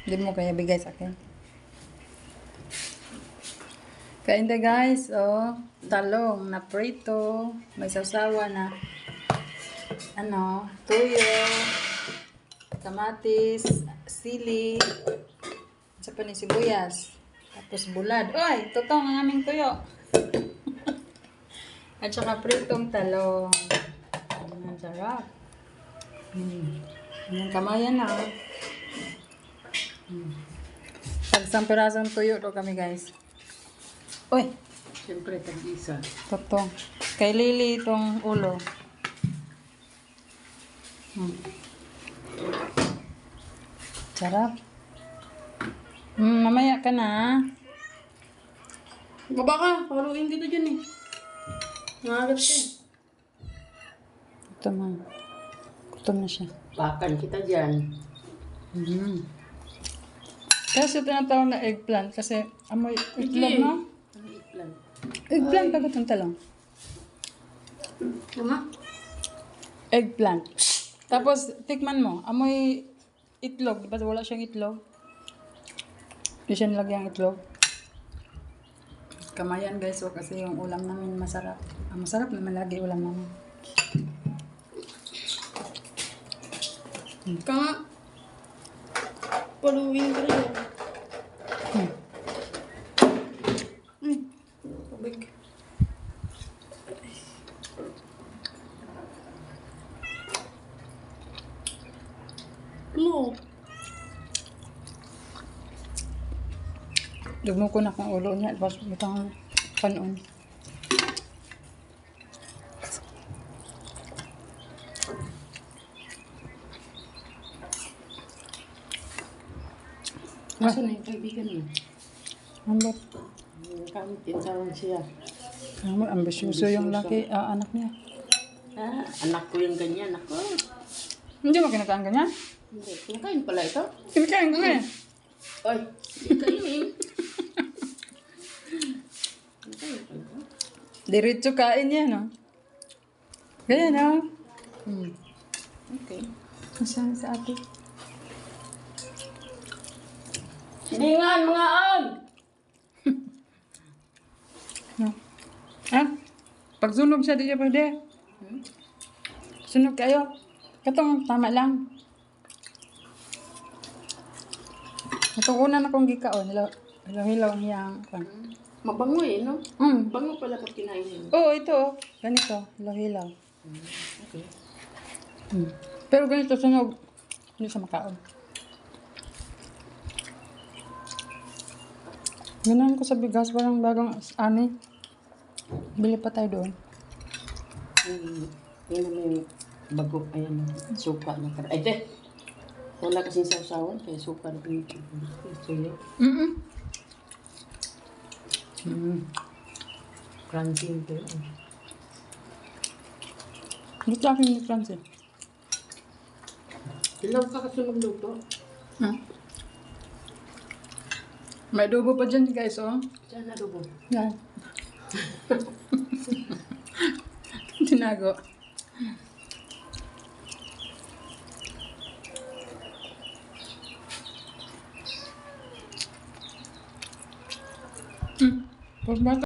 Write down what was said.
Hindi mo kaya bigay sa akin. Kain na guys, oh. Talong na prito. May sausawa na tuyo, kamatis, sili, sa pa ni sibuyas. Tapos bulad. Oy, totoo ang aming tuyo. At saka pritong talong. Ang sarap. Ang kamayan na. Isang pirasong tuyo to kami guys. Uy! Siyempre, tag-isa. Totoo. Kay Lily itong ulo. Sarap. Mamaya ka na. Baba ka, paluin kita dyan eh. Nangagat ka eh. Gutom na. Gutom na siya. Bakan kita dyan. Kasi tinatawag na eggplant kasi amoy itlog na. Ano eggplant? Eggplant ba itong talong? Tama? Eggplant. Tapos tikman mo, amoy itlog. Diba wala siyang itlog? Hindi siya nilagyan itlog. Kamayan guys, so kasi yung ulam namin masarap. Masarap naman lagi ulam namin. Ka paluin ka rin. Tubig. Ano? Dugmo ko na kung ulo niya. Tapos butang panon. Asan na yung kaibigan mo? Ambot. Kamit din sa siya. Ambisyoso yung laki, anak niya. Ah, anak ko yung ganyan. Ako. Hindi mo kinakain ganyan? Hindi. Kinakain pala ito? Kinakain ko eh. Oy, hindi kayo eh. Kinakain pala ito? Diretso kain yan, no? Ganyan, no? Okay. Masaya sa ate. Siningan mga ag! No? Ha? Pag sunog siya, di siya pwede. Sunog kayo. Katong tama lang. Itong una na kong gikaon. Hilaw-hilaw niyang. Mabango eh, no? Bango pala pag kinain mo. Oo, ito. Ganito. Hilaw-hilaw. Okay. Pero ganito sunog. Hindi siya makaon. Ganahan ko sa bigas. Parang bagong ani. Bili pa tayo doon. Yan naman yung bago, ayan, suka na kara. Ay, te! Wala kasing sausawan, kaya suka na pinipin. Suyo. Crunchy yung tayo. Gusto akin ni Francis. Ilaw ka kasunod luto. May dugo pa dyan guys, oh. Saan na dugo? Yan. Tinago. Pag